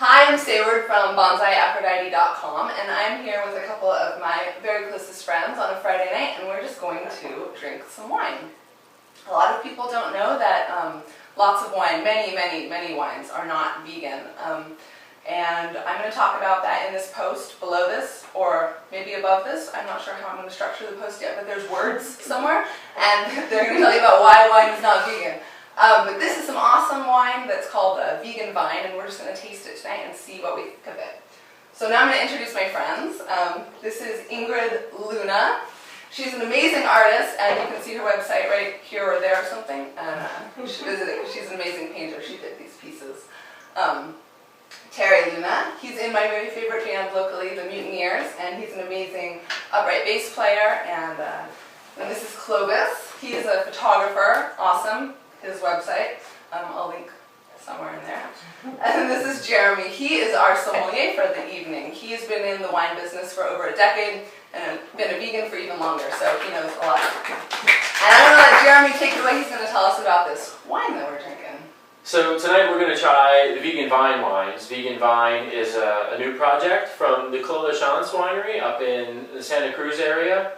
Hi, I'm Sayward from BonzaiAphrodite.com, and I'm here with a couple of my very closest friends on a Friday night, and we're just going to drink some wine. A lot of people don't know that lots of wine, many wines are not vegan, and I'm going to talk about that in this post below this, or maybe above this. I'm not sure how I'm going to structure the post yet, but there's words somewhere, and they're going to tell you about why wine is not vegan. But this is some awesome wine that's called Vegan Vine, and we're just going to taste it tonight and see what we think of it. So now I'm going to introduce my friends. This is Ingrid Luna. She's an amazing artist, and you can see her website right here or there or something. You should visit it because she's an amazing painter. She did these pieces. Terry Luna. He's in my very favorite band locally, the Mutineers, and he's an amazing upright bass player. And this is Clovis. He is a photographer. Awesome. His website. I'll link somewhere in there. And this is Jeremy. He is our sommelier for the evening. He's been in the wine business for over a decade and been a vegan for even longer, so he knows a lot. And I'm going to let Jeremy take it away. He's going to tell us about this wine that we're drinking. So tonight we're going to try the Vegan Vine wines. Vegan Vine is a new project from the Clos de Chance winery up in the Santa Cruz area.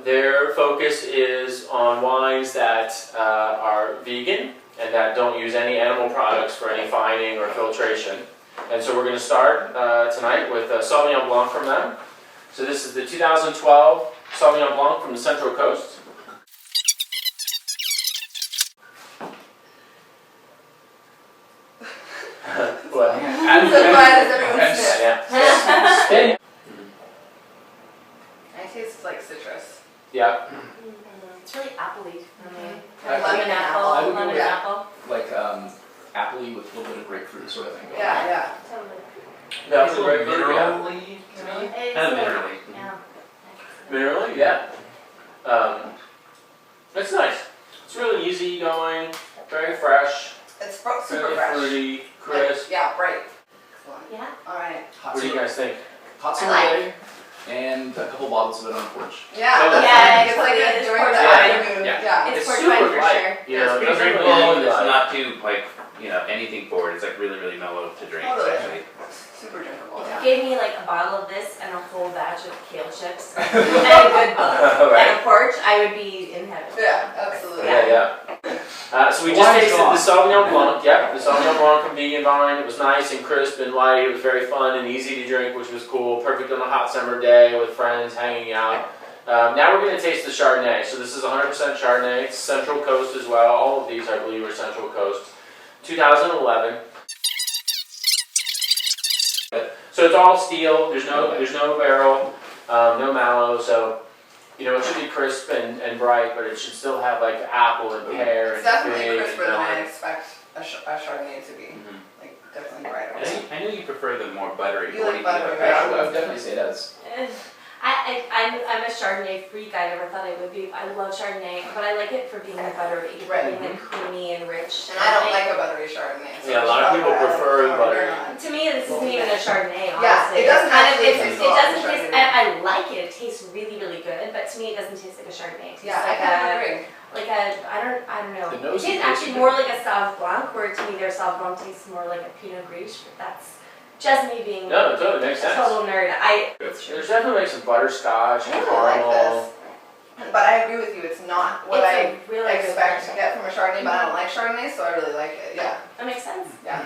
Their focus is on wines that are vegan and that don't use any animal products for any fining or filtration. And so we're going to start tonight with a Sauvignon Blanc from them. So this is the 2012 Sauvignon Blanc from the Central Coast. What? I'm so glad as everyone sniffs. Yeah. It tastes like citrus. Yeah. It's really appley for me. Lemon apple. Lemon apple. Like appley with a little bit of grapefruit sort of thing. Yeah. Totally. Yeah, It's a little minerally to me. It's Kind of like- minerally. Yeah. Minerally, yeah. It's nice. It's really easy going, very fresh, It's super very fresh. fruity, crisp. Yeah, bright. Excellent. Yeah. Alright. Hot What do you guys think? Hot I like sommelier and a couple bottles of it on the porch. Yeah, Oh, that's yeah, it's like it's during porch the wine. afternoon. Yeah. It's porch super wine for light. sure. You know, it It's doesn't pretty really drinkable. be It's like- not too anything forward. It's like really mellow to drink. Totally. Actually. Super drinkable. If Yeah. you gave me like a bottle of this and a whole batch of kale chips and a good book Right. and a porch, I would be in heaven. Yeah, absolutely. Yeah. So we just Wine's tasted gone. the Sauvignon Blanc. Yep, the Sauvignon Blanc from Vegan Vine. It was nice and crisp and light. It was very fun and easy to drink, which was cool. Perfect on a hot summer day with friends hanging out. Now we're going to taste the Chardonnay. So this is 100% Chardonnay. It's Central Coast as well. All of these, I believe, are Central Coast. 2011. So it's all steel. There's no barrel, no mallow. So it should be crisp and bright, but it should still have like apple and pear It's and definitely fig. crisper and than I lime. expect a Chardonnay to be. Mhm. Like, definitely brighter. I know you prefer the more buttery. You like woody, buttery, but- right? I would definitely say it as. I'm a Chardonnay freak. I never thought I would be. I love Chardonnay, but I like it for being buttery, Right. being like creamy and rich. And I don't like a buttery Chardonnay. So Yeah, a lot of people prefer buttery. To me, this isn't even a Chardonnay. Honestly. Yeah, it doesn't It's kind of, actually it's- taste It like doesn't taste. Chardonnay. I like it. It tastes really good. But to me, it doesn't taste like a Chardonnay. It tastes Yeah, I like kind of agree. I don't know. The It nose tastes tastes actually good. more like a Sauv Blanc, where to me their Sauv Blanc tastes more like a Pinot Gris. But that's just me being No, it totally makes a sense. total nerd. There's definitely like some butterscotch I and really like caramel. this. But I agree with you, it's not what It's I a really expect good to get from a Chardonnay, but I don't like Chardonnay, so I really like it. Yeah. That makes sense. Yeah.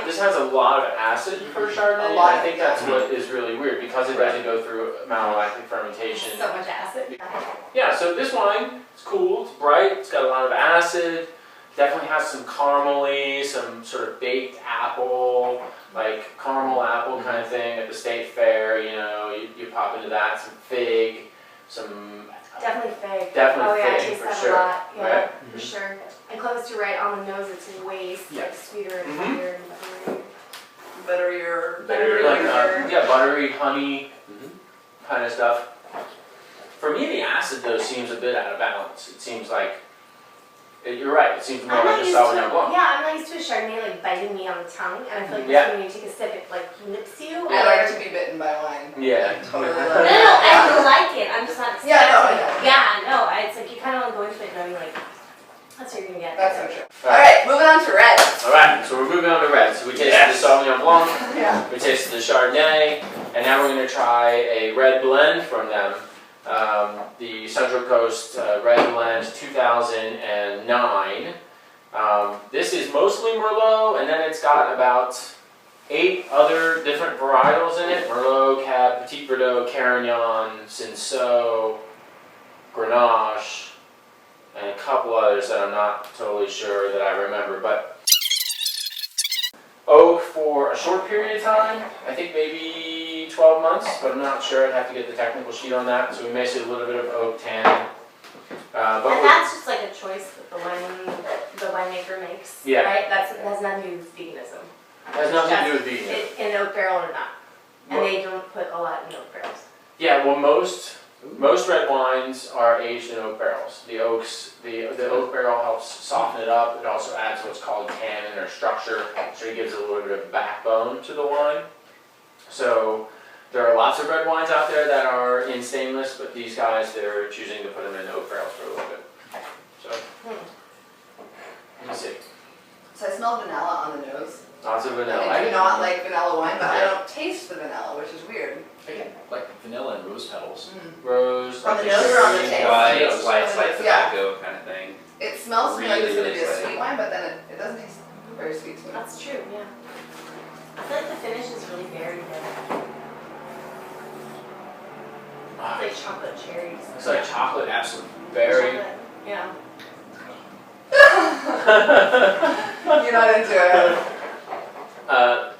This has a lot of acid for Chardonnay. A lot, and I think that's what is really weird because it doesn't go through malolactic fermentation. So much acid. Yeah, so this wine, it's cool, it's bright, it's got a lot of acid, definitely has some caramely, some sort of baked apple, like caramel apple kind of thing at the state fair, you pop into that, some fig, some... Definitely fig. Definitely Oh yeah, I fig, taste for that sure, a lot. Yeah, right? for sure. And close to right on the nose, it's way Yeah. like sweeter and Mhm. sweeter and buttery. Butterier. Like, buttery, honey Mhm. kind of stuff. For me, the acid though seems a bit out of balance. It seems like, you're right, it seems more I'm like not a used to Sauvignon Blanc. I'm not used to a Chardonnay like biting me on the tongue, and I feel like Yeah. this when you take a sip, it like nips you. I like to be bitten by wine. Yeah. Totally No, love it. I like it. I'm just not expecting Yeah, no, it. Yeah, no, it's like you kind of want to go into it knowing like that's what you're gonna get. That's so true. Alright, moving on to reds. Alright, so we're moving on to reds. So we tasted the Sauvignon Sauvignon Blanc. Yeah. We tasted the Chardonnay, and now we're going to try a red blend from them. The Central Coast Red Blend 2009. This is mostly Merlot, and then it's got about 8 other different varietals in it. Merlot, Cab, Petit Verdot, Carignan, Cinsault, Grenache, and a couple others that I'm not totally sure that I remember. But oak for a short period of time, I think maybe 12 months, but I'm not sure. I'd have to get the technical sheet on that. So we may see a little bit of oak tannin. And that's just like a choice that the winemaker makes, Yeah. right? That has nothing to do with veganism. It has nothing to do with vegan. In oak barrel or not. And they don't put a lot in oak barrels. Yeah, well, most red wines are aged in oak barrels. The oak barrel helps soften it up. It also adds what's called tannin or structure, so it gives a little bit of backbone to the wine. So there are lots of red wines out there that are in stainless, but these guys, they're choosing to put them in oak barrels for a little bit. So, let me see. So I smell vanilla on the nose. Lots of vanilla. I do not like vanilla wine, but I don't taste the vanilla, which is weird. Again, like vanilla and rose petals. Rose. On the like nose or on the taste? White tobacco kind of thing. It smells to me like it's going to be a Really sweet wine, but then it doesn't taste very sweet to me. That's true, yeah. I feel like the finish is really very good. It's like chocolate cherries. It's like chocolate, Absolutely. berry. Chocolate, yeah. You're not into it.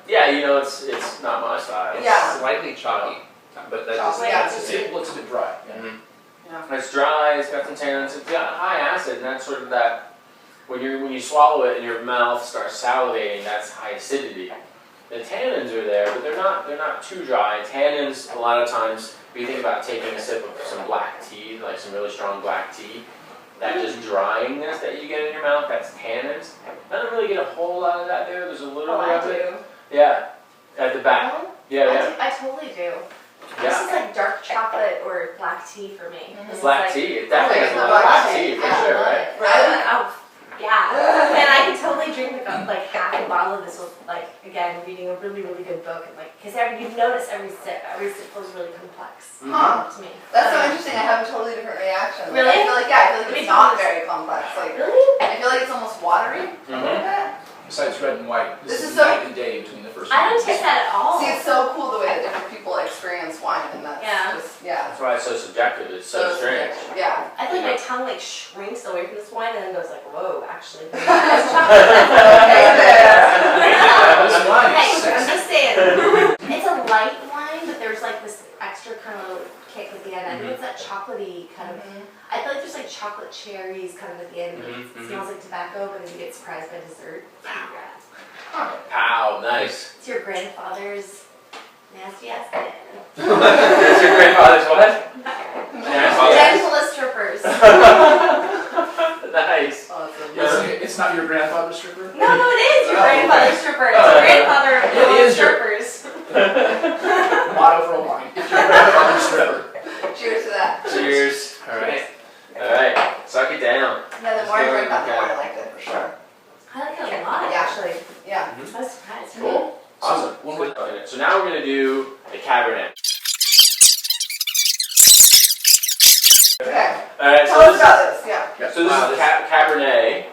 Yeah, you know, it's not my style. Yeah. Slightly chalky, but that's Chocolate, just yeah. It's a bit dry. Yeah. Mhm. It's dry, it's got some tannins, it's got high acid, and that's sort of that, when you swallow it and your mouth starts salivating, that's high acidity. The tannins are there, but they're not too dry. Tannins, a lot of times, if you think about taking a sip of some black tea, like some really strong black tea, that just dryingness that you get in your mouth, that's tannins. I don't really get a whole lot of that there, there's a little bit I of it. do. Yeah, at the back. Really? Yeah. I totally do. This Yeah. is like dark chocolate or black tea for me. This is Black like, tea, it definitely has a lot of black black tea. tea for Yeah, sure, I love right? it. Oh, yeah. And I can totally drink like half a bottle of this with like, again, reading a really, really good book. And like, because you notice every sip feels really complex Huh. to me. That's so interesting. I have a totally different reaction. Like, Really? I feel like Me it's too. not very complex. Like Really? I feel like it's almost watery a little bit. Besides red and white, This this is is so- night and day between the first I one. don't taste that at all. See, it's so cool the way that different people experience wine, and that's Yeah. just yeah. That's why it's so subjective, it's so strange. Yeah. I feel like my tongue like shrinks away from this wine and then goes like, whoa, actually. Okay there. This wine Hey, is I'm sexy. just saying. It's a light wine, but there's like this extra kind of kick at the end. I think it's that chocolatey kind of. I feel like there's like chocolate cherries kind of at the end. But it smells like tobacco, but then you get surprised by dessert. Pow, nice. It's your grandfather's nasty ass man. It's your grandfather's what? Gentlest strippers. Nice. Awesome. It's not your grandfather's stripper? No, it is your Oh, grandfather's stripper. It's your grandfather of It all is your- strippers. Motto for a wine. It's your grandfather's stripper. Cheers to that. Cheers. Alright. Alright. Suck it down. Yeah, the more I drink that, the more I liked it for sure. I like it a lot, Yeah. actually. Yeah. I was surprised. Cool. Awesome. So now we're going to do a Cabernet. Okay. Alright, Tell us about this. Yeah. So this is Cabernet,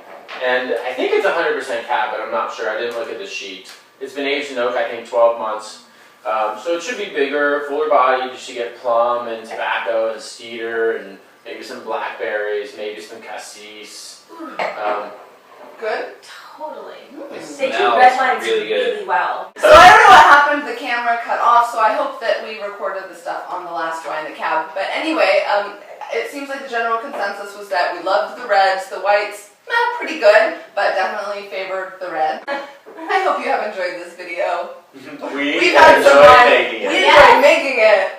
and I think it's 100% Cab, but I'm not sure. I didn't look at the sheet. It's been aged in oak, I think, 12 months. So it should be bigger, fuller bodied. You should get plum and tobacco and cedar and maybe some blackberries, maybe some cassis. Good. Totally. It They do smells red wines really good. really well. So I don't know what happened. The camera cut off, so I hope that we recorded the stuff on the last wine, the Cab. But anyway, it seems like the general consensus was that we loved the reds, the whites. Pretty good, but definitely favored the red. I hope you have enjoyed this video. We We've had some enjoyed fun. making We it. enjoyed making it.